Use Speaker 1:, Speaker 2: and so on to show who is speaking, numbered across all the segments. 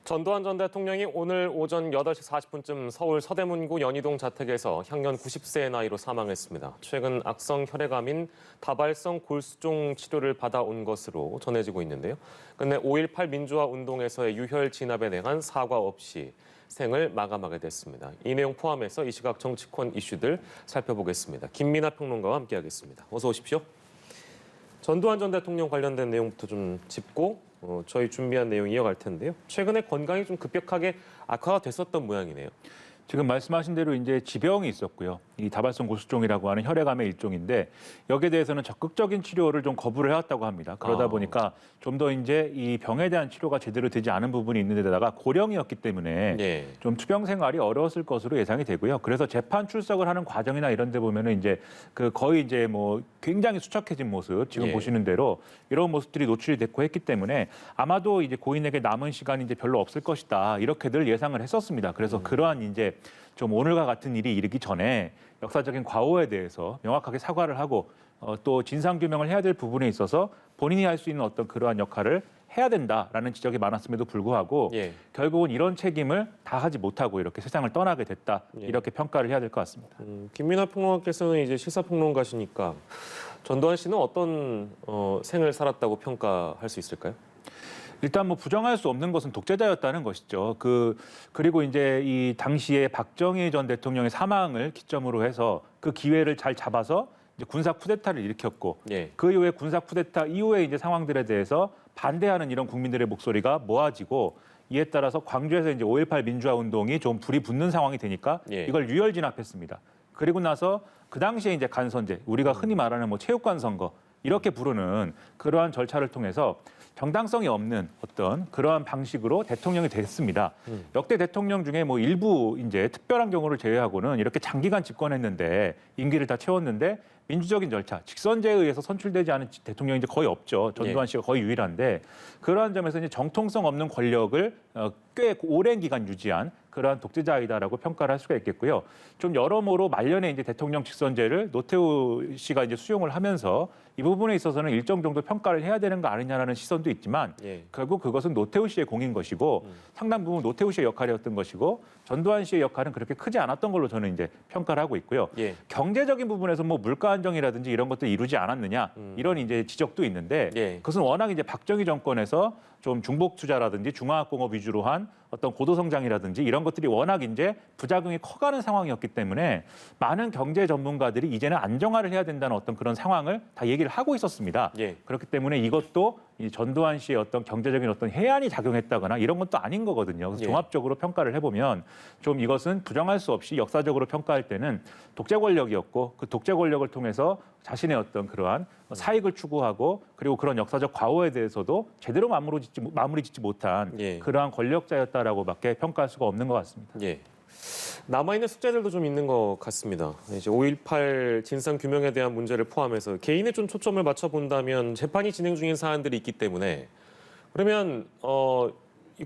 Speaker 1: 전두환 전 대통령이 오늘 오전 8시 40분쯤 서울 서대문구 연희동 자택에서 향년 90세의 나이로 사망했습니다. 최근 악성 혈액암인 다발성 골수종 치료를 받아온 것으로 전해지고 있는데요. 끝내 5.18 민주화 운동에서의 유혈 진압에 대한 사과 없이 생을 마감하게 됐습니다. 이 내용 포함해서 이 시각 정치권 이슈들 살펴보겠습니다. 김민하 평론가와 함께하겠습니다. 어서 오십시오. 전두환 전 대통령 관련된 내용부터 좀 짚고 저희 준비한 내용 이어갈 텐데요. 최근에 건강이 좀 급격하게 악화가 됐었던 모양이네요.
Speaker 2: 지금 말씀하신 대로 이제 지병이 있었고요. 이 다발성 골수종이라고 하는 혈액암의 일종인데 여기에 대해서는 적극적인 치료를 좀 거부를 해왔다고 합니다. 그러다 보니까 좀 더 이제 이 병에 대한 치료가 제대로 되지 않은 부분이 있는 데다가 고령이었기 때문에 좀 투병 생활이 어려웠을 것으로 예상이 되고요. 그래서 재판 출석을 하는 과정이나 이런 데 보면은 이제 그 거의 이제 뭐 굉장히 수척해진 모습 지금 보시는 대로 이런 모습들이 노출이 됐고 했기 때문에 아마도 이제 고인에게 남은 시간이 이제 별로 없을 것이다. 이렇게들 예상을 했었습니다. 그래서 그러한 이제 좀 오늘과 같은 일이 이르기 전에 역사적인 과오에 대해서 명확하게 사과를 하고 또 진상규명을 해야 될 부분에 있어서 본인이 할 수 있는 어떤 그러한 역할을 해야 된다라는 지적이 많았음에도 불구하고 결국은 이런 책임을 다 하지 못하고 이렇게 세상을 떠나게 됐다. 이렇게 평가를 해야 될 것 같습니다.
Speaker 1: 김민하 평론가께서는 이제 시사평론가시니까 전두환 씨는 어떤 생을 살았다고 평가할 수 있을까요?
Speaker 2: 일단 뭐 부정할 수 없는 것은 독재자였다는 것이죠. 그리고 이제 이 당시에 박정희 전 대통령의 사망을 기점으로 해서 그 기회를 잘 잡아서 이제 군사 쿠데타를 일으켰고 그 이후에 군사 쿠데타 이후에 이제 상황들에 대해서 반대하는 이런 국민들의 목소리가 모아지고 이에 따라서 광주에서 이제 5.18 민주화 운동이 좀 불이 붙는 상황이 되니까 이걸 유혈 진압했습니다. 그리고 나서 그 당시에 이제 간선제, 우리가 흔히 말하는 뭐 체육관 선거 이렇게 부르는 그러한 절차를 통해서 정당성이 없는 어떤 그러한 방식으로 대통령이 됐습니다. 역대 대통령 중에 뭐 일부 이제 특별한 경우를 제외하고는 이렇게 장기간 집권했는데 임기를 다 채웠는데 민주적인 절차, 직선제에 의해서 선출되지 않은 대통령이 이제 거의 없죠. 전두환 씨가 거의 유일한데 그러한 점에서 이제 정통성 없는 권력을 꽤 오랜 기간 유지한 그러한 독재자이다라고 평가를 할 수가 있겠고요. 좀 여러모로 말년에 이제 대통령 직선제를 노태우 씨가 이제 수용을 하면서 이 부분에 있어서는 일정 정도 평가를 해야 되는 거 아니냐라는 시선도 있지만 결국 그것은 노태우 씨의 공인 것이고 상당 부분 노태우 씨의 역할이었던 것이고 전두환 씨의 역할은 그렇게 크지 않았던 걸로 저는 이제 평가를 하고 있고요. 경제적인 부분에서 뭐 물가 안정이라든지 이런 것들이 이루지 않았느냐 이런 이제 지적도 있는데 그것은 워낙 이제 박정희 정권에서 좀 중복 투자라든지 중화학공업 위주로 한 어떤 고도 성장이라든지 이런 것들이 워낙 이제 부작용이 커가는 상황이었기 때문에 많은 경제 전문가들이 이제는 안정화를 해야 된다는 어떤 그런 상황을 다 얘기를 하고 있었습니다. 그렇기 때문에 이것도 이 전두환 씨의 어떤 경제적인 어떤 해안이 작용했다거나 이런 것도 아닌 거거든요. 그래서 종합적으로 평가를 해보면 좀 이것은 부정할 수 없이 역사적으로 평가할 때는 독재 권력이었고 그 독재 권력을 통해서 자신의 어떤 그러한 사익을 추구하고 그리고 그런 역사적 과오에 대해서도 제대로 마무리 짓지 못한 그러한 권력자였다라고밖에 평가할 수가 없는 것 같습니다.
Speaker 1: 남아있는 숙제들도 좀 있는 것 같습니다. 이제 5.18 진상 규명에 대한 문제를 포함해서 개인에 좀 초점을 맞춰본다면 재판이 진행 중인 사안들이 있기 때문에 그러면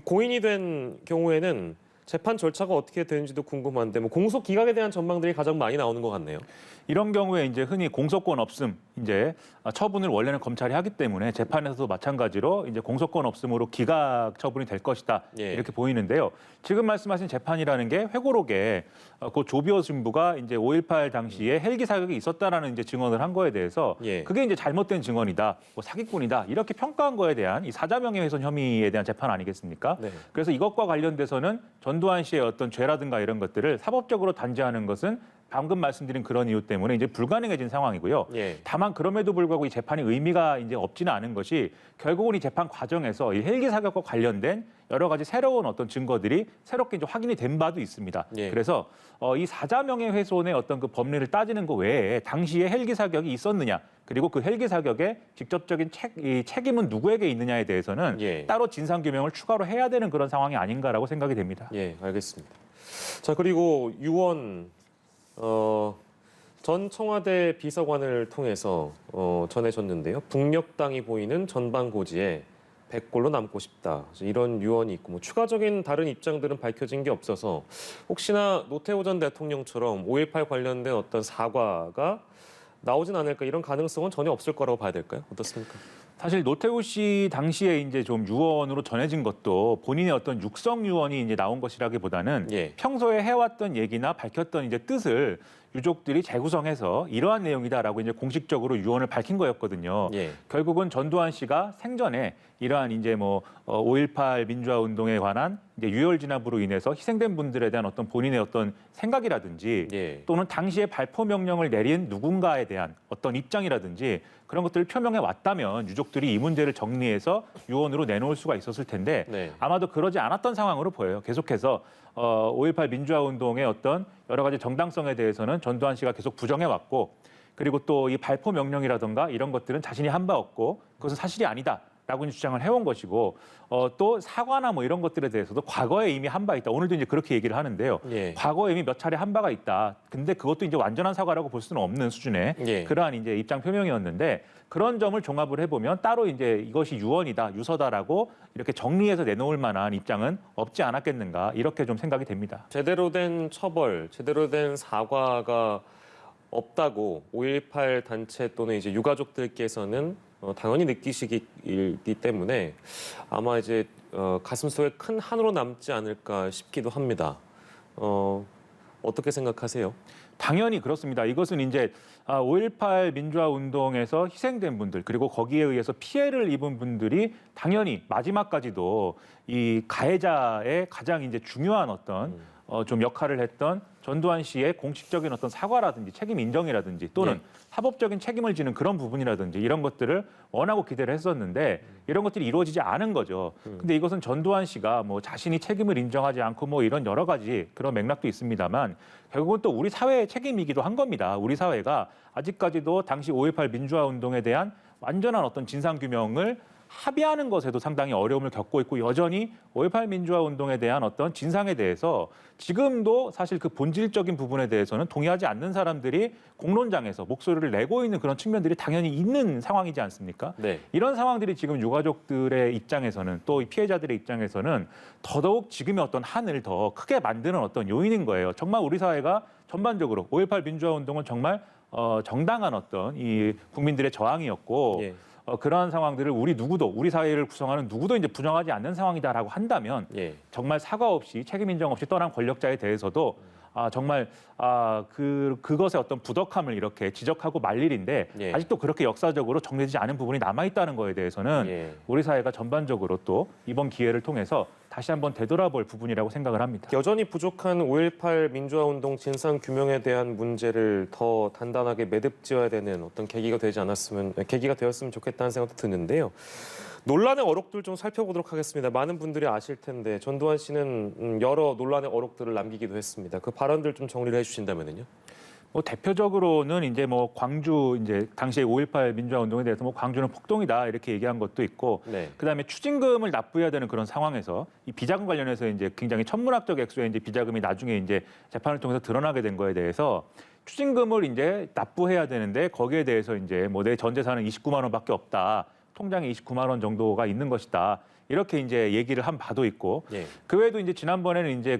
Speaker 1: 고인이 된 경우에는 재판 절차가 어떻게 되는지도 궁금한데 뭐 공소 기각에 대한 전망들이 가장 많이 나오는 것 같네요.
Speaker 2: 이런 경우에 이제 흔히 공소권 없음 이제 처분을 원래는 검찰이 하기 때문에 재판에서도 마찬가지로 이제 공소권 없음으로 기각 처분이 될 것이다 이렇게 보이는데요. 지금 말씀하신 재판이라는 게 회고록에 그 조비오 신부가 이제 5.18 당시에 헬기 사격이 있었다라는 이제 증언을 한 거에 대해서 그게 이제 잘못된 증언이다, 뭐 사기꾼이다 이렇게 평가한 거에 대한 이 사자명예훼손 혐의에 대한 재판 아니겠습니까? 그래서 이것과 관련돼서는 전두환 씨의 어떤 죄라든가 이런 것들을 사법적으로 단죄하는 것은 방금 말씀드린 그런 이유 때문에 이제 불가능해진 상황이고요. 다만 그럼에도 불구하고 이 재판이 의미가 이제 없지는 않은 것이 결국은 이 재판 과정에서 이 헬기 사격과 관련된 여러 가지 새로운 어떤 증거들이 새롭게 이제 확인이 된 바도 있습니다. 그래서 이 사자명예훼손의 어떤 그 법리를 따지는 것 외에 당시에 헬기 사격이 있었느냐 그리고 그 헬기 사격의 직접적인 책임은 누구에게 있느냐에 대해서는 따로 진상규명을 추가로 해야 되는 그런 상황이 아닌가라고 생각이 됩니다.
Speaker 1: 알겠습니다. 자, 그리고 유언 전 청와대 비서관을 통해서 전해졌는데요. 북녘땅이 보이는 전방고지에 100골로 남고 싶다. 이런 유언이 있고 뭐 추가적인 다른 입장들은 밝혀진 게 없어서 혹시나 노태우 전 대통령처럼 5.18 관련된 어떤 사과가 나오진 않을까 이런 가능성은 전혀 없을 거라고 봐야 될까요? 어떻습니까?
Speaker 2: 사실 노태우 씨 당시에 이제 좀 유언으로 전해진 것도 본인의 어떤 육성 유언이 이제 나온 것이라기보다는
Speaker 1: 예.
Speaker 2: 평소에 해왔던 얘기나 밝혔던 이제 뜻을 유족들이 재구성해서 이러한 내용이다라고 이제 공식적으로 유언을 밝힌 거였거든요.
Speaker 1: 예.
Speaker 2: 결국은 전두환 씨가 생전에 이러한 이제 뭐 5.18 민주화 운동에 관한 이제 유혈 진압으로 인해서 희생된 분들에 대한 어떤 본인의 어떤 생각이라든지
Speaker 1: 예.
Speaker 2: 또는 당시에 발포 명령을 내린 누군가에 대한 어떤 입장이라든지 그런 것들을 표명해 왔다면 유족들이 이 문제를 정리해서 유언으로 내놓을 수가 있었을 텐데
Speaker 1: 네.
Speaker 2: 아마도 그러지 않았던 상황으로 보여요. 계속해서 5.18 민주화 운동의 어떤 여러 가지 정당성에 대해서는 전두환 씨가 계속 부정해 왔고 그리고 또 이 발포 명령이라든가 이런 것들은 자신이 한 바 없고 그것은 사실이 아니다. 라고 주장을 해온 것이고 또 사과나 뭐 이런 것들에 대해서도 과거에 이미 한 바 있다. 오늘도 이제 그렇게 얘기를 하는데요.
Speaker 1: 예.
Speaker 2: 과거에 이미 몇 차례 한 바가 있다. 근데 그것도 이제 완전한 사과라고 볼 수는 없는 수준의
Speaker 1: 예.
Speaker 2: 그러한 이제 입장 표명이었는데 그런 점을 종합을 해보면 따로 이제 이것이 유언이다, 유서다라고 이렇게 정리해서 내놓을 만한 입장은 없지 않았겠는가 이렇게 좀 생각이 됩니다.
Speaker 1: 제대로 된 처벌, 제대로 된 사과가 없다고 5.18 단체 또는 이제 유가족들께서는 당연히 느끼시기 때문에 아마 이제 가슴 속에 큰 한으로 남지 않을까 싶기도 합니다. 어떻게 생각하세요?
Speaker 2: 당연히 그렇습니다. 이것은 이제 5.18 민주화 운동에서 희생된 분들 그리고 거기에 의해서 피해를 입은 분들이 당연히 마지막까지도 이 가해자의 가장 이제 중요한 어떤 좀 역할을 했던 전두환 씨의 공식적인 어떤 사과라든지 책임 인정이라든지 또는
Speaker 1: 네.
Speaker 2: 사법적인 책임을 지는 그런 부분이라든지 이런 것들을 원하고 기대를 했었는데 이런 것들이 이루어지지 않은 거죠. 근데 이것은 전두환 씨가 뭐 자신이 책임을 인정하지 않고 뭐 이런 여러 가지 그런 맥락도 있습니다만 결국은 또 우리 사회의 책임이기도 한 겁니다. 우리 사회가 아직까지도 당시 5.18 민주화 운동에 대한 완전한 어떤 진상규명을 합의하는 것에도 상당히 어려움을 겪고 있고 여전히 5.18 민주화 운동에 대한 어떤 진상에 대해서 지금도 사실 그 본질적인 부분에 대해서는 동의하지 않는 사람들이 공론장에서 목소리를 내고 있는 그런 측면들이 당연히 있는 상황이지 않습니까?
Speaker 1: 네.
Speaker 2: 이런 상황들이 지금 유가족들의 입장에서는 또 피해자들의 입장에서는 더더욱 지금의 어떤 한을 더 크게 만드는 어떤 요인인 거예요. 정말 우리 사회가 전반적으로 5.18 민주화 운동은 정말 정당한 어떤 이 국민들의 저항이었고
Speaker 1: 예.
Speaker 2: 그러한 상황들을 우리 누구도 우리 사회를 구성하는 누구도 이제 부정하지 않는 상황이다라고 한다면
Speaker 1: 예.
Speaker 2: 정말 사과 없이 책임 인정 없이 떠난 권력자에 대해서도 정말 그것의 어떤 부덕함을 이렇게 지적하고 말 일인데
Speaker 1: 예.
Speaker 2: 아직도 그렇게 역사적으로 정리되지 않은 부분이 남아 있다는 거에 대해서는
Speaker 1: 예.
Speaker 2: 우리 사회가 전반적으로 또 이번 기회를 통해서 다시 한번 되돌아볼 부분이라고 생각을 합니다.
Speaker 1: 여전히 부족한 5.18 민주화 운동 진상 규명에 대한 문제를 더 단단하게 매듭지어야 되는 어떤 계기가 되었으면 좋겠다는 생각도 드는데요. 논란의 어록들 좀 살펴보도록 하겠습니다. 많은 분들이 아실 텐데 전두환 씨는 여러 논란의 어록들을 남기기도 했습니다. 그 발언들 좀 정리를 해주신다면요.
Speaker 2: 뭐 대표적으로는 이제 뭐 광주 이제 당시에 5.18 민주화 운동에 대해서 뭐 광주는 폭동이다 이렇게 얘기한 것도 있고
Speaker 1: 네.
Speaker 2: 그다음에 추징금을 납부해야 되는 그런 상황에서 이 비자금 관련해서 이제 굉장히 천문학적 액수의 이제 비자금이 나중에 이제 재판을 통해서 드러나게 된 거에 대해서 추징금을 이제 납부해야 되는데 거기에 대해서 이제 뭐 내 전 재산은 29만 원밖에 없다. 통장에 29만 원 정도가 있는 것이다. 이렇게 이제 얘기를 한 바도 있고
Speaker 1: 예.
Speaker 2: 그 외에도 이제 지난번에는 이제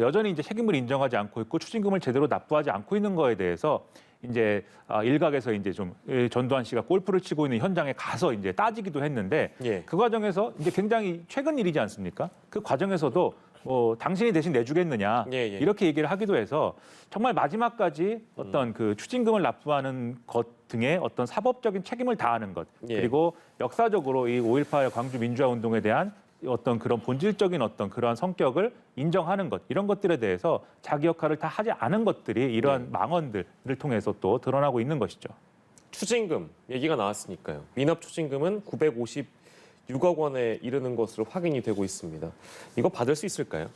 Speaker 2: 여전히 이제 책임을 인정하지 않고 있고 추징금을 제대로 납부하지 않고 있는 거에 대해서 이제 일각에서 이제 좀 전두환 씨가 골프를 치고 있는 현장에 가서 이제 따지기도 했는데
Speaker 1: 예.
Speaker 2: 그 과정에서 이제 굉장히 최근 일이지 않습니까? 그 과정에서도 당신이 대신 내주겠느냐
Speaker 1: 예, 예.
Speaker 2: 이렇게 얘기를 하기도 해서 정말 마지막까지 어떤 그 추징금을 납부하는 것 등의 어떤 사법적인 책임을 다하는 것
Speaker 1: 예.
Speaker 2: 그리고 역사적으로 이 5.18 광주 민주화 운동에 대한 어떤 그런 본질적인 어떤 그러한 성격을 인정하는 것 이런 것들에 대해서 자기 역할을 다 하지 않은 것들이 이러한 망언들을 통해서 또 드러나고 있는 것이죠.
Speaker 1: 추징금 얘기가 나왔으니까요. 미납 추징금은 956억 원에 이르는 것으로 확인이 되고 있습니다. 이거 받을 수 있을까요?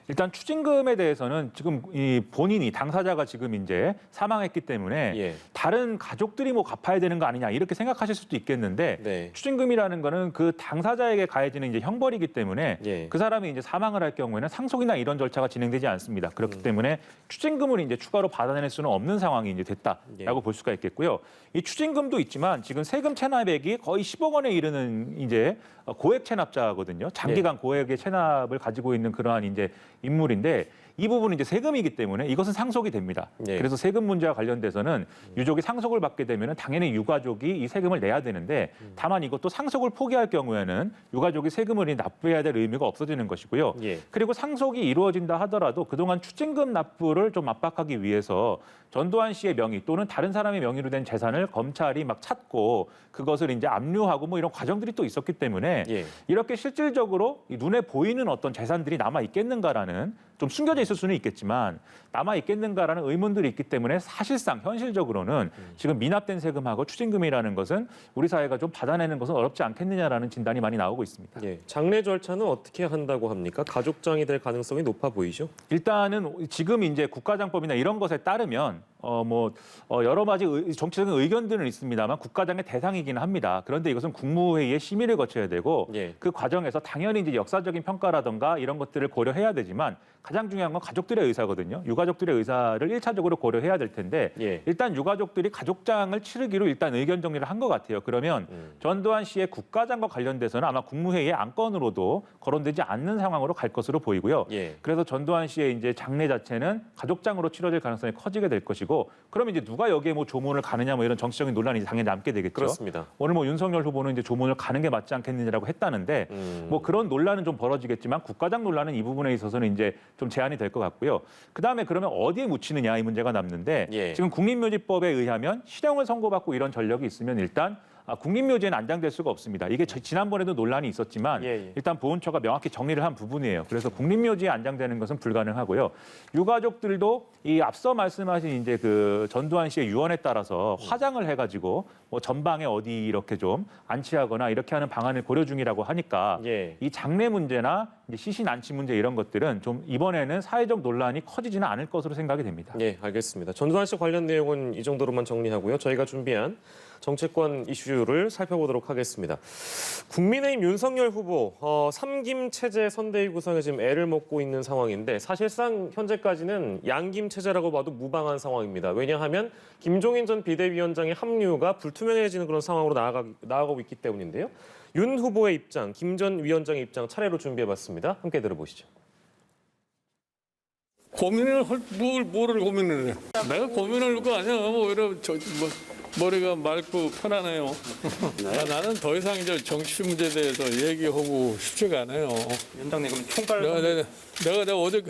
Speaker 2: 일단 추징금에 대해서는 지금 이 본인이 당사자가 지금 이제 사망했기 때문에
Speaker 1: 예.
Speaker 2: 다른 가족들이 뭐 갚아야 되는 거 아니냐 이렇게 생각하실 수도 있겠는데
Speaker 1: 네.
Speaker 2: 추징금이라는 거는 그 당사자에게 가해지는 이제 형벌이기 때문에
Speaker 1: 예.
Speaker 2: 그 사람이 이제 사망을 할 경우에는 상속이나 이런 절차가 진행되지 않습니다. 그렇기 때문에 추징금을 이제 추가로 받아낼 수는 없는 상황이 이제 됐다라고 볼 수가 있겠고요. 이 추징금도 있지만 지금 세금 체납액이 거의 10억 원에 이르는 이제 고액 체납자거든요. 장기간 고액의 체납을 가지고 있는 그러한 이제 인물인데 이 부분은 이제 세금이기 때문에 이것은 상속이 됩니다.
Speaker 1: 예.
Speaker 2: 그래서 세금 문제와 관련돼서는 유족이 상속을 받게 되면 당연히 유가족이 이 세금을 내야 되는데 다만 이것도 상속을 포기할 경우에는 유가족이 세금을 납부해야 될 의무가 없어지는 것이고요.
Speaker 1: 예.
Speaker 2: 그리고 상속이 이루어진다 하더라도 그동안 추징금 납부를 좀 압박하기 위해서 전두환 씨의 명의 또는 다른 사람의 명의로 된 재산을 검찰이 막 찾고 그것을 이제 압류하고 뭐 이런 과정들이 또 있었기 때문에
Speaker 1: 예.
Speaker 2: 이렇게 실질적으로 이 눈에 보이는 어떤 재산들이 남아 있겠는가라는 좀 숨겨져 있을 수는 있겠지만 남아 있겠는가라는 의문들이 있기 때문에 사실상 현실적으로는 지금 미납된 세금하고 추징금이라는 것은 우리 사회가 좀 받아내는 것은 어렵지 않겠느냐라는 진단이 많이 나오고 있습니다.
Speaker 1: 예. 장례 절차는 어떻게 한다고 합니까? 가족장이 될 가능성이 높아 보이죠?
Speaker 2: 일단은 지금 이제 국가장법이나 이런 것에 따르면 여러 가지 정치적인 의견들은 있습니다만 국가장의 대상이기는 합니다. 그런데 이것은 국무회의의 심의를 거쳐야 되고
Speaker 1: 예.
Speaker 2: 그 과정에서 당연히 이제 역사적인 평가라든가 이런 것들을 고려해야 되지만 가장 중요한 건 가족들의 의사거든요. 유가족들의 의사를 1차적으로 고려해야 될 텐데
Speaker 1: 예.
Speaker 2: 일단 유가족들이 가족장을 치르기로 일단 의견 정리를 한 것 같아요. 그러면 전두환 씨의 국가장과 관련돼서는 아마 국무회의의 안건으로도 거론되지 않는 상황으로 갈 것으로 보이고요.
Speaker 1: 예.
Speaker 2: 그래서 전두환 씨의 이제 장례 자체는 가족장으로 치러질 가능성이 커지게 될 것이고, 그러면 이제 누가 여기에 뭐 조문을 가느냐 뭐 이런 정치적인 논란이 당연히 남게 되겠죠.
Speaker 1: 그렇습니다.
Speaker 2: 오늘 뭐 윤석열 후보는 이제 조문을 가는 게 맞지 않겠느냐라고 했다는데 뭐 그런 논란은 좀 벌어지겠지만 국가장 논란은 이 부분에 있어서는 이제 좀 제한이 될 것 같고요. 그다음에 그러면 어디에 묻히느냐 이 문제가 남는데
Speaker 1: 예.
Speaker 2: 지금 국립묘지법에 의하면 실형을 선고받고 이런 전력이 있으면 일단 국립묘지에는 안장될 수가 없습니다. 이게 지난번에도 논란이 있었지만
Speaker 1: 예.
Speaker 2: 일단 보훈처가 명확히 정리를 한 부분이에요. 그래서 국립묘지에 안장되는 것은 불가능하고요. 유가족들도 이 앞서 말씀하신 이제 그 전두환 씨의 유언에 따라서 화장을 해가지고 뭐 전방에 어디 이렇게 좀 안치하거나 이렇게 하는 방안을 고려 중이라고 하니까
Speaker 1: 예.
Speaker 2: 이 장례 문제나 이제 시신 안치 문제 이런 것들은 좀 이번에는 사회적 논란이 커지지는 않을 것으로 생각이 됩니다.
Speaker 1: 예, 알겠습니다. 전두환 씨 관련 내용은 이 정도로만 정리하고요. 저희가 준비한 정치권 이슈를 살펴보도록 하겠습니다. 국민의힘 윤석열 후보 3김 체제 선대위 구성에 지금 애를 먹고 있는 상황인데 사실상 현재까지는 양김 체제라고 봐도 무방한 상황입니다. 왜냐하면 김종인 전 비대위원장의 합류가 불투명해지는 그런 상황으로 나아가고 있기 때문인데요. 윤 후보의 입장, 김 전 위원장의 입장 차례로 준비해봤습니다. 함께 들어보시죠.
Speaker 3: 고민을 뭐를 고민을 해? 내가 고민할 거 아니야. 오히려 머리가 맑고 편하네요. 나는 더 이상 이제 정치 문제에 대해서 얘기하고 싶지가 않아요.
Speaker 4: 위원장님 그럼 총괄
Speaker 3: 내가 어제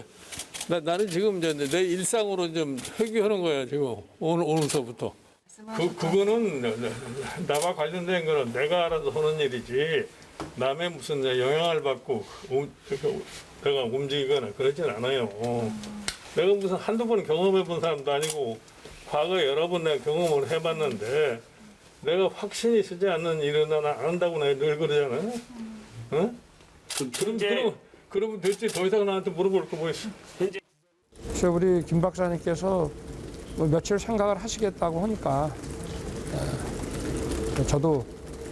Speaker 3: 나는 지금 이제 내 일상으로 좀 회귀하는 거야 지금 오늘서부터. 그거는 나와 관련된 거는 내가 알아서 하는 일이지. 남의 무슨 영향을 받고 내가 움직이거나 그러진 않아요. 내가 무슨 한두 번 경험해 본 사람도 아니고 과거에 여러 번 내가 경험을 해봤는데 내가 확신이 쓰지 않는 일은 난 안 한다고 내가 늘 그러잖아요. 응? 그러면 됐지. 더 이상 나한테 물어볼 거 뭐 있어.
Speaker 5: 그래서 우리 김 박사님께서 뭐 며칠 생각을 하시겠다고 하니까 저도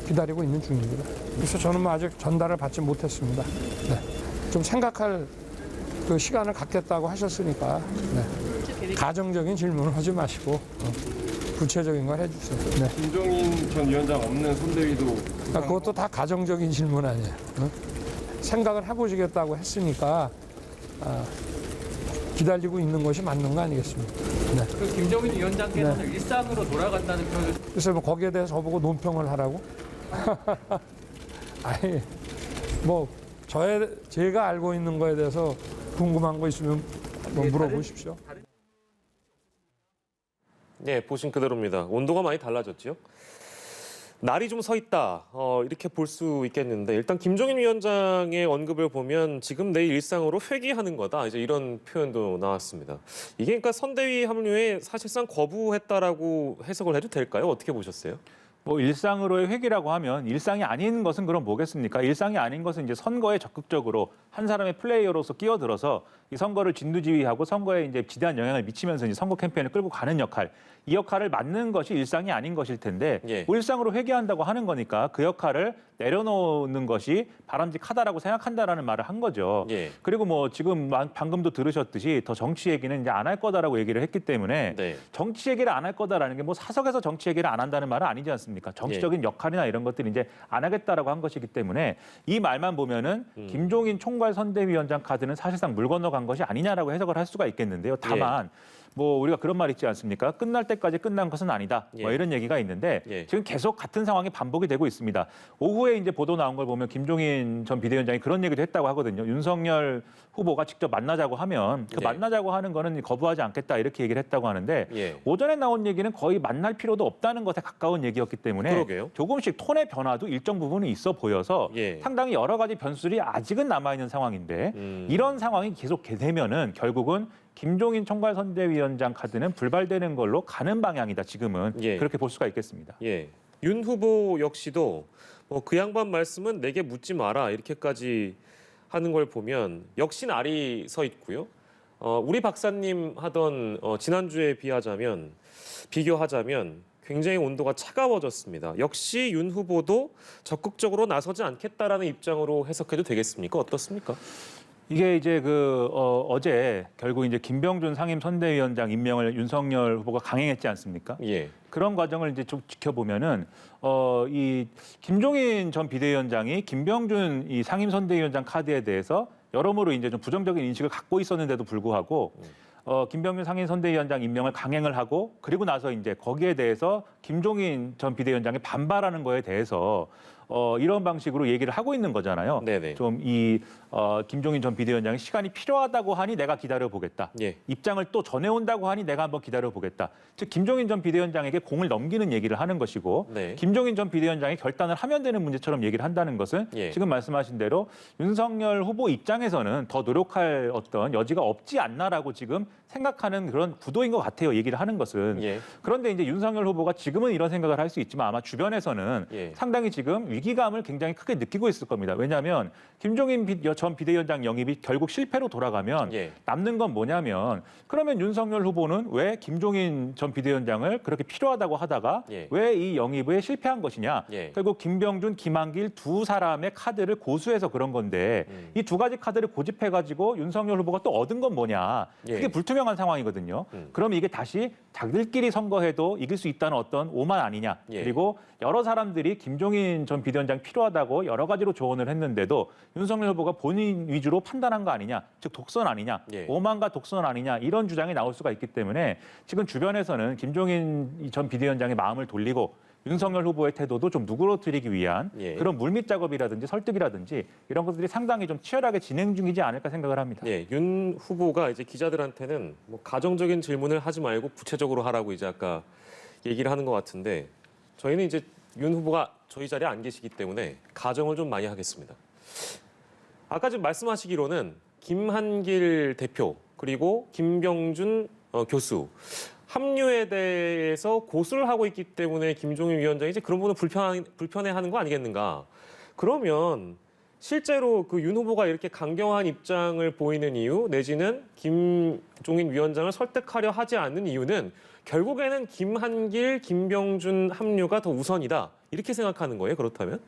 Speaker 5: 기다리고 있는 중입니다. 그래서 저는 뭐 아직 전달을 받지 못했습니다. 네. 좀 생각할 그 시간을 갖겠다고 하셨으니까 네. 가정적인 질문을 하지 마시고 구체적인 걸 해주세요. 네.
Speaker 4: 김종인 전 위원장 없는 선대위도
Speaker 5: 그러니까 그것도 다 가정적인 질문 아니에요. 생각을 해보시겠다고 했으니까 기다리고 있는 것이 맞는 거 아니겠습니까? 네.
Speaker 6: 그 김종인 위원장께서는 일상으로 돌아간다는 표현을
Speaker 5: 그래서 뭐 거기에 대해서 저보고 논평을 하라고? 아니 뭐 제가 알고 있는 거에 대해서 궁금한 거 있으면 뭐 물어보십시오.
Speaker 1: 네, 보신 그대로입니다. 온도가 많이 달라졌죠. 날이 좀 서 있다 이렇게 볼 수 있겠는데 일단 김종인 위원장의 언급을 보면 지금 내 일상으로 회귀하는 거다 이제 이런 표현도 나왔습니다. 이게 그러니까 선대위 합류에 사실상 거부했다라고 해석을 해도 될까요? 어떻게 보셨어요?
Speaker 2: 뭐 일상으로의 회귀라고 하면 일상이 아닌 것은 그럼 뭐겠습니까? 일상이 아닌 것은 이제 선거에 적극적으로 한 사람의 플레이어로서 끼어들어서 이 선거를 진두지휘하고 선거에 이제 지대한 영향을 미치면서 이제 선거 캠페인을 끌고 가는 역할, 이 역할을 맡는 것이 일상이 아닌 것일 텐데
Speaker 1: 예.
Speaker 2: 뭐 일상으로 회귀한다고 하는 거니까 그 역할을 내려놓는 것이 바람직하다라고 생각한다라는 말을 한 거죠.
Speaker 1: 예.
Speaker 2: 그리고 뭐 지금 방금도 들으셨듯이 더 정치 얘기는 이제 안 할 거다라고 얘기를 했기 때문에
Speaker 1: 네.
Speaker 2: 정치 얘기를 안 할 거다라는 게 뭐 사석에서 정치 얘기를 안 한다는 말은 아니지 않습니까? 정치적인 역할이나 이런 것들이 이제 안 하겠다라고 한 것이기 때문에 이 말만 보면은 김종인 총괄 총괄선대위원장 카드는 사실상 물 건너간 것이 아니냐라고 해석을 할 수가 있겠는데요. 다만 뭐 우리가 그런 말 있지 않습니까? 끝날 때까지 끝난 것은 아니다. 뭐
Speaker 1: 예.
Speaker 2: 이런 얘기가 있는데
Speaker 1: 예.
Speaker 2: 지금 계속 같은 상황이 반복이 되고 있습니다. 오후에 이제 보도 나온 걸 보면 김종인 전 비대위원장이 그런 얘기도 했다고 하거든요. 윤석열 후보가 직접 만나자고 하면 그
Speaker 1: 예.
Speaker 2: 만나자고 하는 거는 거부하지 않겠다 이렇게 얘기를 했다고 하는데
Speaker 1: 예.
Speaker 2: 오전에 나온 얘기는 거의 만날 필요도 없다는 것에 가까운 얘기였기 때문에
Speaker 1: 그러게요.
Speaker 2: 조금씩 톤의 변화도 일정 부분은 있어 보여서
Speaker 1: 예.
Speaker 2: 상당히 여러 가지 변수들이 아직은 남아있는 상황인데 이런 상황이 계속 되면은 결국은 김종인 총괄선대위원장 카드는 불발되는 걸로 가는 방향이다. 지금은
Speaker 1: 예.
Speaker 2: 그렇게 볼 수가 있겠습니다.
Speaker 1: 예. 윤 후보 역시도 뭐 그 양반 말씀은 내게 묻지 마라 이렇게까지 하는 걸 보면 역시 날이 서 있고요. 우리 박사님 하던 지난주에 비교하자면 굉장히 온도가 차가워졌습니다. 역시 윤 후보도 적극적으로 나서지 않겠다라는 입장으로 해석해도 되겠습니까? 어떻습니까?
Speaker 2: 이게 이제 어제 결국 이제 김병준 상임선대위원장 임명을 윤석열 후보가 강행했지 않습니까?
Speaker 1: 예.
Speaker 2: 그런 과정을 이제 좀 지켜보면은 이 김종인 전 비대위원장이 김병준 이 상임선대위원장 카드에 대해서 여러모로 이제 좀 부정적인 인식을 갖고 있었는데도 불구하고 김병준 상임선대위원장 임명을 강행을 하고 그리고 나서 이제 거기에 대해서 김종인 전 비대위원장이 반발하는 거에 대해서 이런 방식으로 얘기를 하고 있는 거잖아요.
Speaker 1: 네네.
Speaker 2: 좀 김종인 전 비대위원장이 시간이 필요하다고 하니 내가 기다려 보겠다.
Speaker 1: 예.
Speaker 2: 입장을 또 전해온다고 하니 내가 한번 기다려 보겠다. 즉 김종인 전 비대위원장에게 공을 넘기는 얘기를 하는 것이고
Speaker 1: 네.
Speaker 2: 김종인 전 비대위원장이 결단을 하면 되는 문제처럼 얘기를 한다는 것은
Speaker 1: 예.
Speaker 2: 지금 말씀하신 대로 윤석열 후보 입장에서는 더 노력할 어떤 여지가 없지 않나라고 지금 생각하는 그런 구도인 것 같아요. 얘기를 하는 것은.
Speaker 1: 예.
Speaker 2: 그런데 이제 윤석열 후보가 지금은 이런 생각을 할 수 있지만 아마 주변에서는
Speaker 1: 예.
Speaker 2: 상당히 지금 위기감을 굉장히 크게 느끼고 있을 겁니다. 왜냐하면 김종인 전 비대위원장 영입이 결국 실패로 돌아가면
Speaker 1: 예.
Speaker 2: 남는 건 뭐냐면 그러면 윤석열 후보는 왜 김종인 전 비대위원장을 그렇게 필요하다고 하다가
Speaker 1: 예.
Speaker 2: 왜 이 영입에 실패한 것이냐.
Speaker 1: 예.
Speaker 2: 결국 김병준, 김한길 두 사람의 카드를 고수해서 그런 건데 이 두 가지 카드를 고집해가지고 윤석열 후보가 또 얻은 건 뭐냐. 그게
Speaker 1: 예.
Speaker 2: 불투명한 상황이거든요. 그럼 이게 다시 자기들끼리 선거해도 이길 수 있다는 어떤 오만 아니냐.
Speaker 1: 예.
Speaker 2: 그리고 여러 사람들이 김종인 전 비대위원장 필요하다고 여러 가지로 조언을 했는데도 윤석열 후보가 본인 위주로 판단한 거 아니냐. 즉 독선 아니냐.
Speaker 1: 예.
Speaker 2: 오만과 독선 아니냐. 이런 주장이 나올 수가 있기 때문에 지금 주변에서는 김종인 전 비대위원장의 마음을 돌리고 윤석열 후보의 태도도 좀 누그러뜨리기 위한
Speaker 1: 예.
Speaker 2: 그런 물밑 작업이라든지 설득이라든지 이런 것들이 상당히 좀 치열하게 진행 중이지 않을까 생각을 합니다.
Speaker 1: 예, 윤 후보가 이제 기자들한테는 뭐 가정적인 질문을 하지 말고 구체적으로 하라고 이제 아까 얘기를 하는 것 같은데 저희는 이제 윤 후보가 저희 자리에 안 계시기 때문에 가정을 좀 많이 하겠습니다. 아까 지금 말씀하시기로는 김한길 대표 그리고 김병준 교수 합류에 대해서 고수를 하고 있기 때문에 김종인 위원장이 이제 그런 부분 불편해하는 거 아니겠는가? 그러면 실제로 그 윤 후보가 이렇게 강경한 입장을 보이는 이유 내지는 김종인 위원장을 설득하려 하지 않는 이유는 결국에는 김한길, 김병준 합류가 더 우선이다. 이렇게 생각하는 거예요. 그렇다면?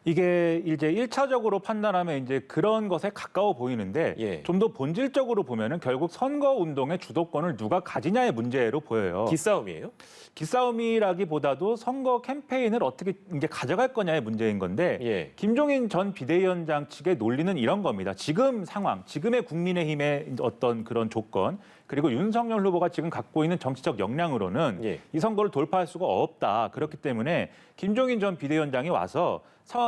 Speaker 2: 이게 이제 1차적으로 판단하면 이제 그런 것에 가까워 보이는데
Speaker 1: 예.
Speaker 2: 좀 더 본질적으로 보면은 결국 선거 운동의 주도권을 누가 가지냐의 문제로 보여요.
Speaker 1: 기싸움이에요?
Speaker 2: 기싸움이라기보다도 선거 캠페인을 어떻게 이제 가져갈 거냐의 문제인 건데
Speaker 1: 예.
Speaker 2: 김종인 전 비대위원장 측의 논리는 이런 겁니다. 지금 상황, 지금의 국민의힘의 어떤 그런 조건 그리고 윤석열 후보가 지금 갖고 있는 정치적 역량으로는
Speaker 1: 예.
Speaker 2: 이 선거를 돌파할 수가 없다. 그렇기 때문에 김종인 전 비대위원장이 와서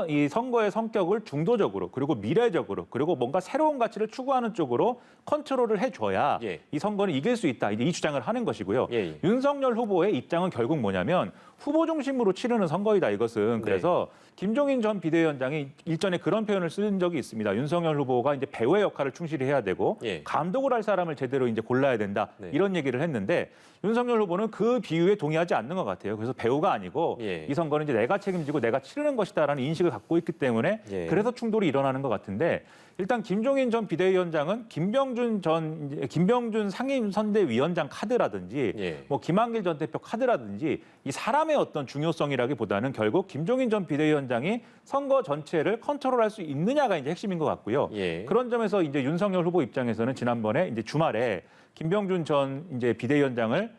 Speaker 2: 이 선거의 성격을 중도적으로 그리고 미래적으로 그리고 뭔가 새로운 가치를 추구하는 쪽으로 컨트롤을 해줘야
Speaker 1: 예.
Speaker 2: 이 선거는 이길 수 있다. 이제 이 주장을 하는 것이고요.
Speaker 1: 예, 예.
Speaker 2: 윤석열 후보의 입장은 결국 뭐냐면 후보 중심으로 치르는 선거이다. 이것은 그래서 김종인 전 비대위원장이 일전에 그런 표현을 쓴 적이 있습니다. 윤석열 후보가 이제 배우의 역할을 충실히 해야 되고
Speaker 1: 예.
Speaker 2: 감독을 할 사람을 제대로 이제 골라야 된다.
Speaker 1: 네.
Speaker 2: 이런 얘기를 했는데 윤석열 후보는 그 비유에 동의하지 않는 것 같아요. 그래서 배우가 아니고
Speaker 1: 예.
Speaker 2: 이 선거는 이제 내가 책임지고 내가 치르는 것이다라는 인식을 갖고 있기 때문에
Speaker 1: 예.
Speaker 2: 그래서 충돌이 일어나는 것 같은데 일단 김종인 전 비대위원장은 김병준 상임선대위원장 카드라든지
Speaker 1: 예.
Speaker 2: 뭐 김한길 전 대표 카드라든지 이 사람의 어떤 중요성이라기보다는 결국 김종인 전 비대위원장이 선거 전체를 컨트롤할 수 있느냐가 이제 핵심인 것 같고요.
Speaker 1: 예.
Speaker 2: 그런 점에서 이제 윤석열 후보 입장에서는 지난번에 이제 주말에 김병준 전 이제 비대위원장을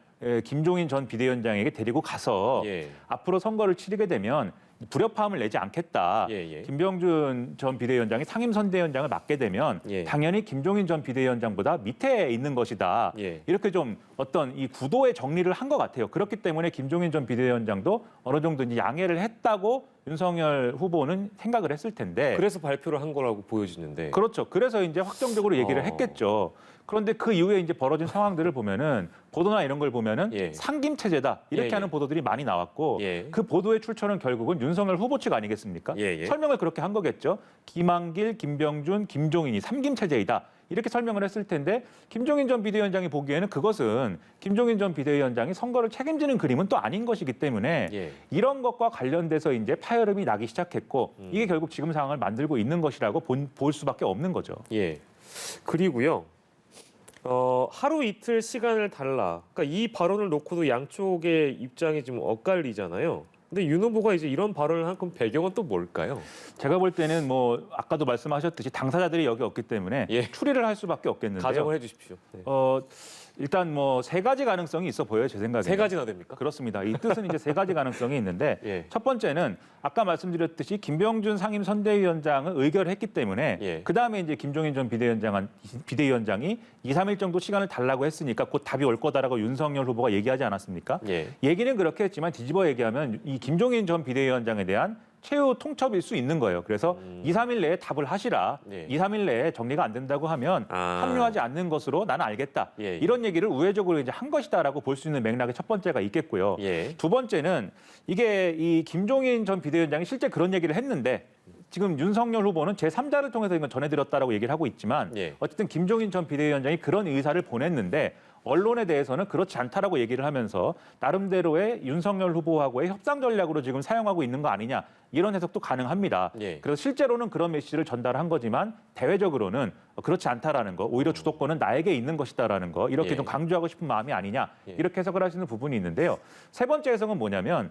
Speaker 2: 김종인 전 비대위원장에게 데리고 가서
Speaker 1: 예.
Speaker 2: 앞으로 선거를 치르게 되면 불협화음을 내지 않겠다.
Speaker 1: 예.
Speaker 2: 김병준 전 비대위원장이 상임선대위원장을 맡게 되면
Speaker 1: 예.
Speaker 2: 당연히 김종인 전 비대위원장보다 밑에 있는 것이다.
Speaker 1: 예.
Speaker 2: 이렇게 좀 어떤 이 구도의 정리를 한 것 같아요. 그렇기 때문에 김종인 전 비대위원장도 어느 정도 이제 양해를 했다고 윤석열 후보는 생각을 했을 텐데.
Speaker 1: 그래서 발표를 한 거라고 보여지는데.
Speaker 2: 그렇죠. 그래서 이제 확정적으로 얘기를 했겠죠. 그런데 그 이후에 이제 벌어진 상황들을 보면은 보도나 이런 걸 보면은
Speaker 1: 예.
Speaker 2: 상김 체제다 이렇게
Speaker 1: 예.
Speaker 2: 하는 보도들이 많이 나왔고
Speaker 1: 예.
Speaker 2: 그 보도의 출처는 결국은 윤석열 후보 측 아니겠습니까?
Speaker 1: 예.
Speaker 2: 설명을 그렇게 한 거겠죠. 김한길, 김병준, 김종인이 삼김 체제이다. 이렇게 설명을 했을 텐데 김종인 전 비대위원장이 보기에는 그것은 김종인 전 비대위원장이 선거를 책임지는 그림은 또 아닌 것이기 때문에
Speaker 1: 예.
Speaker 2: 이런 것과 관련돼서 이제 파열음이 나기 시작했고 이게 결국 지금 상황을 만들고 있는 것이라고 볼 수밖에 없는 거죠.
Speaker 1: 예. 그리고요. 하루 이틀 시간을 달라. 그러니까 이 발언을 놓고도 양쪽의 입장이 좀 엇갈리잖아요. 근데 윤 후보가 이제 이런 발언을 한 건 배경은 또 뭘까요?
Speaker 2: 제가 볼 때는 뭐 아까도 말씀하셨듯이 당사자들이 여기 없기 때문에
Speaker 1: 예.
Speaker 2: 추리를 할 수밖에 없겠는데요.
Speaker 1: 가정을 해주십시오. 네.
Speaker 2: 일단 뭐 세 가지 가능성이 있어 보여요, 제 생각에.
Speaker 1: 세 가지나 됩니까?
Speaker 2: 그렇습니다. 이 뜻은 이제 세 가지 가능성이 있는데
Speaker 1: 예.
Speaker 2: 첫 번째는 아까 말씀드렸듯이 김병준 상임 선대위원장은 의결했기 때문에
Speaker 1: 예.
Speaker 2: 그 다음에 이제 김종인 전 비대위원장이 2, 3일 정도 시간을 달라고 했으니까 곧 답이 올 거다라고 윤석열 후보가 얘기하지 않았습니까?
Speaker 1: 예.
Speaker 2: 얘기는 그렇게 했지만 뒤집어 얘기하면 이 김종인 전 비대위원장에 대한 최후 통첩일 수 있는 거예요. 그래서 2, 3일 내에 답을 하시라.
Speaker 1: 예.
Speaker 2: 2, 3일 내에 정리가 안 된다고 하면 합류하지 않는 것으로 나는 알겠다.
Speaker 1: 예.
Speaker 2: 이런 얘기를 우회적으로 이제 한 것이다라고 볼 수 있는 맥락의 첫 번째가 있겠고요.
Speaker 1: 예.
Speaker 2: 두 번째는 이게 이 김종인 전 비대위원장이 실제 그런 얘기를 했는데 지금 윤석열 후보는 제3자를 통해서 이건 전해드렸다라고 얘기를 하고 있지만
Speaker 1: 예.
Speaker 2: 어쨌든 김종인 전 비대위원장이 그런 의사를 보냈는데 언론에 대해서는 그렇지 않다라고 얘기를 하면서 나름대로의 윤석열 후보하고의 협상 전략으로 지금 사용하고 있는 거 아니냐 이런 해석도 가능합니다.
Speaker 1: 예.
Speaker 2: 그래서 실제로는 그런 메시지를 전달한 거지만 대외적으로는 그렇지 않다라는 거, 오히려 주도권은 나에게 있는 것이다라는 거 이렇게
Speaker 1: 예.
Speaker 2: 좀 강조하고 싶은 마음이 아니냐
Speaker 1: 예.
Speaker 2: 이렇게 해석을 하시는 부분이 있는데요. 세 번째 해석은 뭐냐면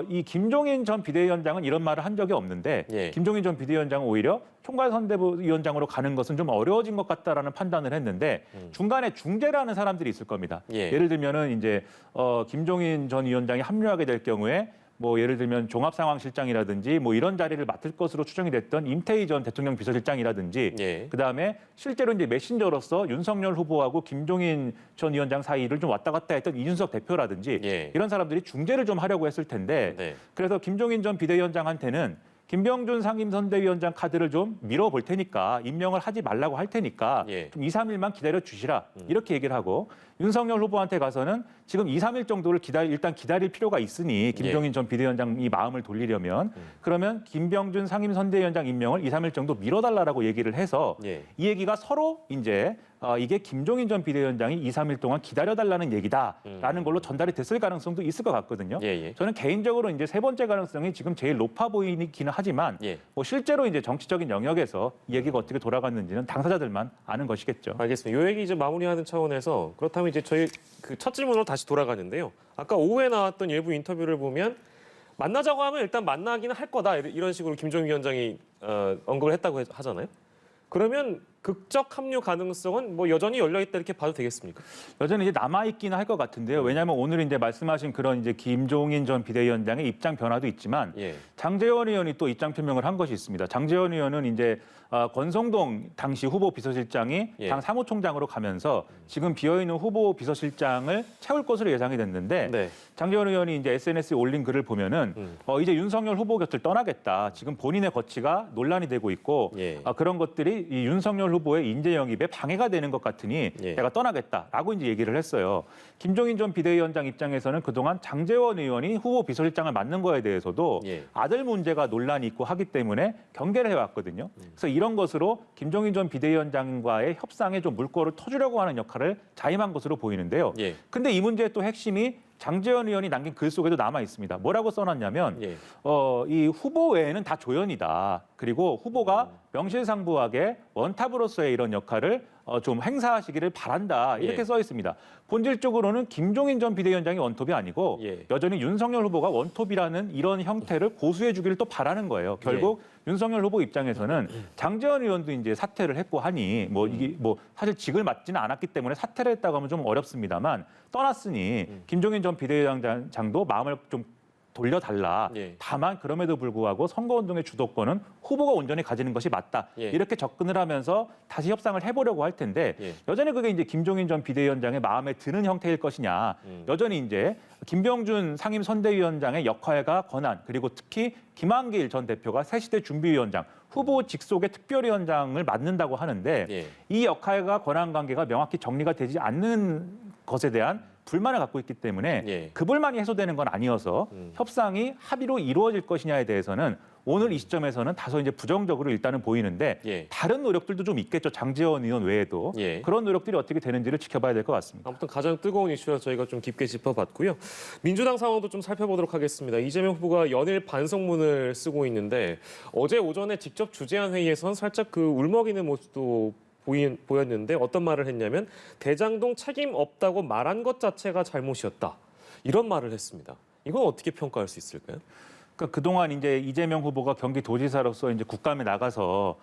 Speaker 2: 이 김종인 전 비대위원장은 이런 말을 한 적이 없는데
Speaker 1: 예.
Speaker 2: 김종인 전 비대위원장은 오히려 총괄선대위원장으로 가는 것은 좀 어려워진 것 같다라는 판단을 했는데 중간에 중재라는 사람들이 있을 겁니다.
Speaker 1: 예.
Speaker 2: 예를 들면은 이제 김종인 전 위원장이 합류하게 될 경우에 뭐 예를 들면 종합상황실장이라든지 뭐 이런 자리를 맡을 것으로 추정이 됐던 임태희 전 대통령 비서실장이라든지
Speaker 1: 예.
Speaker 2: 그다음에 실제로 이제 메신저로서 윤석열 후보하고 김종인 전 위원장 사이를 좀 왔다 갔다 했던 이준석 대표라든지
Speaker 1: 예.
Speaker 2: 이런 사람들이 중재를 좀 하려고 했을 텐데
Speaker 1: 네.
Speaker 2: 그래서 김종인 전 비대위원장한테는 김병준 상임선대위원장 카드를 좀 밀어볼 테니까 임명을 하지 말라고 할 테니까
Speaker 1: 예.
Speaker 2: 좀 2, 3일만 기다려 주시라 이렇게 얘기를 하고 윤석열 후보한테 가서는 지금 2, 3일 정도를 일단 기다릴 필요가 있으니 김종인 전 비대위원장이 마음을 돌리려면 그러면 김병준 상임선대위원장 임명을 2, 3일 정도 미뤄달라고 얘기를 해서
Speaker 1: 예.
Speaker 2: 이 얘기가 서로 이제 이게 김종인 전 비대위원장이 2, 3일 동안 기다려달라는 얘기다라는 걸로 전달이 됐을 가능성도 있을 것 같거든요.
Speaker 1: 예.
Speaker 2: 저는 개인적으로 이제 세 번째 가능성이 지금 제일 높아 보이기는 하지만
Speaker 1: 예.
Speaker 2: 뭐 실제로 이제 정치적인 영역에서 이 얘기가 어떻게 돌아갔는지는 당사자들만 아는 것이겠죠.
Speaker 1: 알겠습니다. 이 얘기 이제 마무리하는 차원에서 그렇다면 이제 저희 그 첫 질문으로 다시 돌아가는데요. 아까 오후에 나왔던 일부 인터뷰를 보면 만나자고 하면 일단 만나기는 할 거다 이런 식으로 김종인 위원장이 언급을 했다고 하잖아요. 그러면 극적 합류 가능성은 뭐 여전히 열려 있다 이렇게 봐도 되겠습니까?
Speaker 2: 여전히 이제 남아 있기는 할 것 같은데요. 왜냐하면 오늘 이제 말씀하신 그런 이제 김종인 전 비대위원장의 입장 변화도 있지만
Speaker 1: 예.
Speaker 2: 장제원 의원이 또 입장 표명을 한 것이 있습니다. 장제원 의원은 이제 권성동 당시 후보 비서실장이
Speaker 1: 예.
Speaker 2: 당 사무총장으로 가면서 지금 비어있는 후보 비서실장을 채울 것으로 예상이 됐는데
Speaker 1: 네.
Speaker 2: 장제원 의원이 이제 SNS에 올린 글을 보면은 이제 윤석열 후보 곁을 떠나겠다. 지금 본인의 거취가 논란이 되고 있고
Speaker 1: 예.
Speaker 2: 그런 것들이 이 윤석열 후보의 인재 영입에 방해가 되는 것 같으니
Speaker 1: 예.
Speaker 2: 내가 떠나겠다라고 이제 얘기를 했어요. 김종인 전 비대위원장 입장에서는 그동안 장제원 의원이 후보 비서실장을 맡는 거에 대해서도
Speaker 1: 예.
Speaker 2: 아들 문제가 논란이 있고 하기 때문에 경계를 해왔거든요. 그래서 이런 것으로 김종인 전 비대위원장과의 협상에 좀 물꼬를 터주려고 하는 역할을 자임한 것으로 보이는데요.
Speaker 1: 예.
Speaker 2: 근데 이 문제의 또 핵심이 장제원 의원이 남긴 글 속에도 남아 있습니다. 뭐라고 써놨냐면
Speaker 1: 예.
Speaker 2: 이 후보 외에는 다 조연이다. 그리고 후보가 명실상부하게 원탑으로서의 이런 역할을 좀 행사하시기를 바란다. 이렇게
Speaker 1: 예.
Speaker 2: 써 있습니다. 본질적으로는 김종인 전 비대위원장이 원톱이 아니고
Speaker 1: 예.
Speaker 2: 여전히 윤석열 후보가 원톱이라는 이런 형태를 고수해 주기를 또 바라는 거예요. 결국 윤석열 후보 입장에서는 장제원 의원도 이제 사퇴를 했고 하니 뭐 이게 뭐 사실 직을 맡지는 않았기 때문에 사퇴를 했다고 하면 좀 어렵습니다만 떠났으니 김종인 전 비대위원장도 마음을 좀 돌려달라.
Speaker 1: 예.
Speaker 2: 다만 그럼에도 불구하고 선거운동의 주도권은 후보가 온전히 가지는 것이 맞다.
Speaker 1: 예.
Speaker 2: 이렇게 접근을 하면서 다시 협상을 해보려고 할 텐데
Speaker 1: 예.
Speaker 2: 여전히 그게 이제 김종인 전 비대위원장의 마음에 드는 형태일 것이냐. 여전히 이제 김병준 상임선대위원장의 역할과 권한 그리고 특히 김한길 전 대표가 새시대 준비위원장 후보 직속의 특별위원장을 맡는다고 하는데
Speaker 1: 예.
Speaker 2: 이 역할과 권한 관계가 명확히 정리가 되지 않는 것에 대한 불만을 갖고 있기 때문에
Speaker 1: 예.
Speaker 2: 그 불만이 해소되는 건 아니어서 협상이 합의로 이루어질 것이냐에 대해서는 오늘 이 시점에서는 다소 이제 부정적으로 일단은 보이는데
Speaker 1: 예.
Speaker 2: 다른 노력들도 좀 있겠죠. 장제원 의원 외에도
Speaker 1: 예.
Speaker 2: 그런 노력들이 어떻게 되는지를 지켜봐야 될 것 같습니다.
Speaker 1: 아무튼 가장 뜨거운 이슈라서 저희가 좀 깊게 짚어봤고요. 민주당 상황도 좀 살펴보도록 하겠습니다. 이재명 후보가 연일 반성문을 쓰고 있는데 어제 오전에 직접 주재한 회의에선 살짝 그 울먹이는 모습도 보였는데 어떤 말을 했냐면 대장동 책임 없다고 말한 것 자체가 잘못이었다. 이런 말을 했습니다. 이건 어떻게 평가할 수 있을까요?
Speaker 2: 그러니까 그동안 이제 이재명 후보가 경기도지사로서 이제 국감에 나가서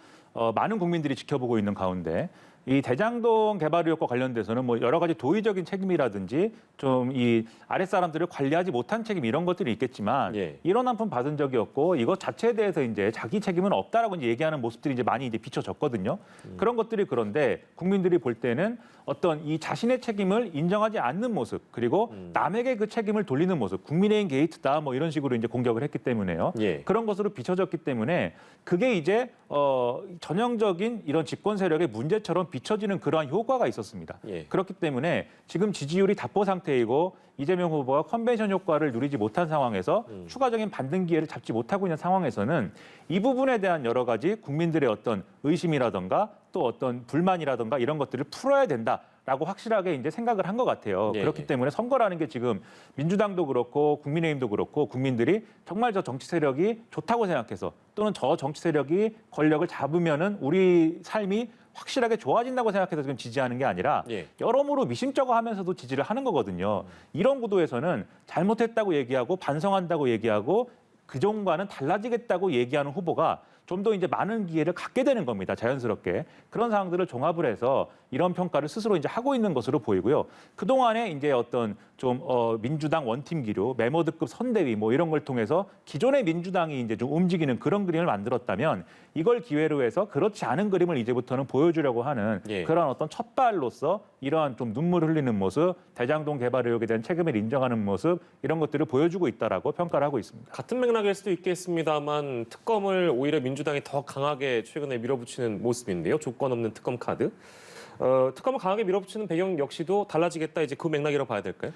Speaker 2: 많은 국민들이 지켜보고 있는 가운데 이 대장동 개발 의혹과 관련돼서는 뭐 여러 가지 도의적인 책임이라든지 좀 이 아랫사람들을 관리하지 못한 책임 이런 것들이 있겠지만
Speaker 1: 예.
Speaker 2: 이런 한 푼 받은 적이 없고 이것 자체에 대해서 이제 자기 책임은 없다라고 이제 얘기하는 모습들이 이제 많이 이제 비춰졌거든요. 그런 것들이 그런데 국민들이 볼 때는 어떤 이 자신의 책임을 인정하지 않는 모습 그리고 남에게 그 책임을 돌리는 모습 국민의힘 게이트다 뭐 이런 식으로 이제 공격을 했기 때문에요.
Speaker 1: 예.
Speaker 2: 그런 것으로 비춰졌기 때문에 그게 이제 전형적인 이런 집권 세력의 문제처럼 비춰지는 그러한 효과가 있었습니다.
Speaker 1: 예.
Speaker 2: 그렇기 때문에 지금 지지율이 답보 상태이고 이재명 후보가 컨벤션 효과를 누리지 못한 상황에서 추가적인 반등 기회를 잡지 못하고 있는 상황에서는 이 부분에 대한 여러 가지 국민들의 어떤 의심이라든가 또 어떤 불만이라든가 이런 것들을 풀어야 된다라고 확실하게 이제 생각을 한 것 같아요.
Speaker 1: 예,
Speaker 2: 그렇기
Speaker 1: 예.
Speaker 2: 때문에 선거라는 게 지금 민주당도 그렇고 국민의힘도 그렇고 국민들이 정말 저 정치 세력이 좋다고 생각해서 또는 저 정치 세력이 권력을 잡으면은 우리 삶이 확실하게 좋아진다고 생각해서 지금 지지하는 게 아니라
Speaker 1: 예.
Speaker 2: 여러모로 미심쩍어 하면서도 지지를 하는 거거든요. 이런 구도에서는 잘못했다고 얘기하고 반성한다고 얘기하고 그전과는 달라지겠다고 얘기하는 후보가 좀 더 이제 많은 기회를 갖게 되는 겁니다. 자연스럽게. 그런 상황들을 종합을 해서 이런 평가를 스스로 이제 하고 있는 것으로 보이고요. 그동안에 이제 어떤 좀 민주당 원팀 기류, 메모드급 선대위 뭐 이런 걸 통해서 기존의 민주당이 이제 좀 움직이는 그런 그림을 만들었다면 이걸 기회로 해서 그렇지 않은 그림을 이제부터는 보여주려고 하는
Speaker 1: 예.
Speaker 2: 그런 어떤 첫발로서 이러한 좀 눈물 흘리는 모습, 대장동 개발 의혹에 대한 책임을 인정하는 모습 이런 것들을 보여주고 있다라고 평가를 하고 있습니다.
Speaker 1: 같은 맥락일 수도 있겠습니다만 특검을 오히려 민주당이 더 강하게 최근에 밀어붙이는 모습인데요. 조건 없는 특검 카드. 특검을 강하게 밀어붙이는 배경 역시도 달라지겠다. 이제 그 맥락이라고 봐야 될까요?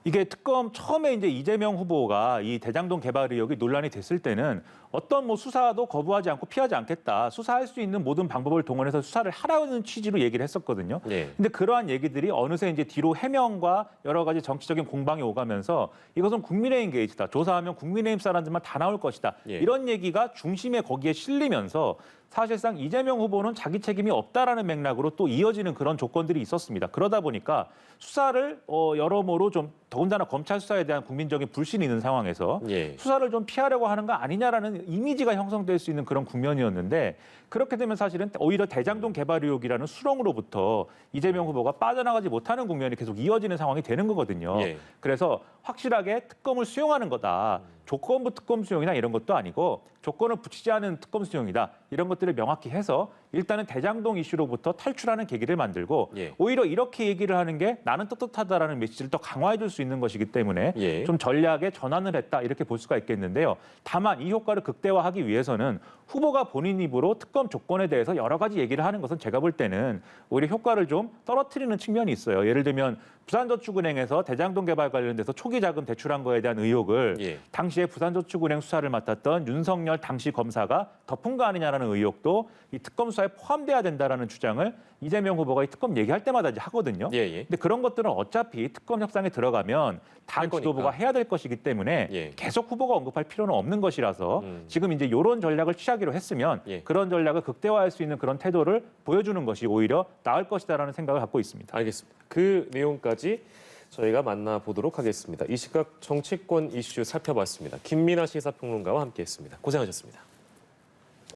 Speaker 2: 이게 특검 처음에 이제 이재명 후보가 이 대장동 개발 의혹이 논란이 됐을 때는 어떤 뭐 수사도 거부하지 않고 피하지 않겠다. 수사할 수 있는 모든 방법을 동원해서 수사를 하라는 취지로 얘기를 했었거든요.
Speaker 1: 네.
Speaker 2: 근데 그러한 얘기들이 어느새 이제 뒤로 해명과 여러 가지 정치적인 공방이 오가면서 이것은 국민의힘 게이트다. 조사하면 국민의힘 사람들만 다 나올 것이다.
Speaker 1: 예.
Speaker 2: 이런 얘기가 중심에 거기에 실리면서 사실상 이재명 후보는 자기 책임이 없다라는 맥락으로 또 이어지는 그런 조건들이 있었습니다. 그러다 보니까 수사를 여러모로 좀 더군다나 검찰 수사에 대한 국민적인 불신이 있는 상황에서
Speaker 1: 예.
Speaker 2: 수사를 좀 피하려고 하는 거 아니냐라는 이미지가 형성될 수 있는 그런 국면이었는데 그렇게 되면 사실은 오히려 대장동 개발 의혹이라는 수렁으로부터 이재명 후보가 빠져나가지 못하는 국면이 계속 이어지는 상황이 되는 거거든요.
Speaker 1: 예.
Speaker 2: 그래서 확실하게 특검을 수용하는 거다. 조건부 특검 수용이나 이런 것도 아니고 조건을 붙이지 않은 특검 수용이다. 이런 것들을 명확히 해서 일단은 대장동 이슈로부터 탈출하는 계기를 만들고
Speaker 1: 예.
Speaker 2: 오히려 이렇게 얘기를 하는 게 나는 떳떳하다라는 메시지를 더 강화해 줄 수 있는 것이기 때문에
Speaker 1: 예.
Speaker 2: 좀 전략에 전환을 했다. 이렇게 볼 수가 있겠는데요. 다만 이 효과를 극대화하기 위해서는 후보가 본인 입으로 특검 조건에 대해서 여러 가지 얘기를 하는 것은 제가 볼 때는 오히려 효과를 좀 떨어뜨리는 측면이 있어요. 예를 들면 부산저축은행에서 대장동 개발 관련돼서 초기 자금 대출한 거에 대한 의혹을
Speaker 1: 예.
Speaker 2: 당시에 부산저축은행 수사를 맡았던 윤석열 당시 검사가 덮은 거 아니냐라는 의혹도 이 특검 수사에 포함돼야 된다라는 주장을 이재명 후보가 이 특검 얘기할 때마다 이제 하거든요.
Speaker 1: 예, 예.
Speaker 2: 근데 그런 것들은 어차피 특검 협상에 들어가면 당
Speaker 1: 할 거니까.
Speaker 2: 지도부가 해야 될 것이기 때문에
Speaker 1: 예.
Speaker 2: 계속 후보가 언급할 필요는 없는 것이라서 지금 이제 이런 전략을 취하기로 했으면
Speaker 1: 예.
Speaker 2: 그런 전략을 극대화할 수 있는 그런 태도를 보여주는 것이 오히려 나을 것이다라는 생각을 갖고 있습니다.
Speaker 1: 알겠습니다. 그 내용까지 저희가 만나보도록 하겠습니다. 이 시각 정치권 이슈 살펴봤습니다. 김민아 시사평론가와 함께했습니다. 고생하셨습니다.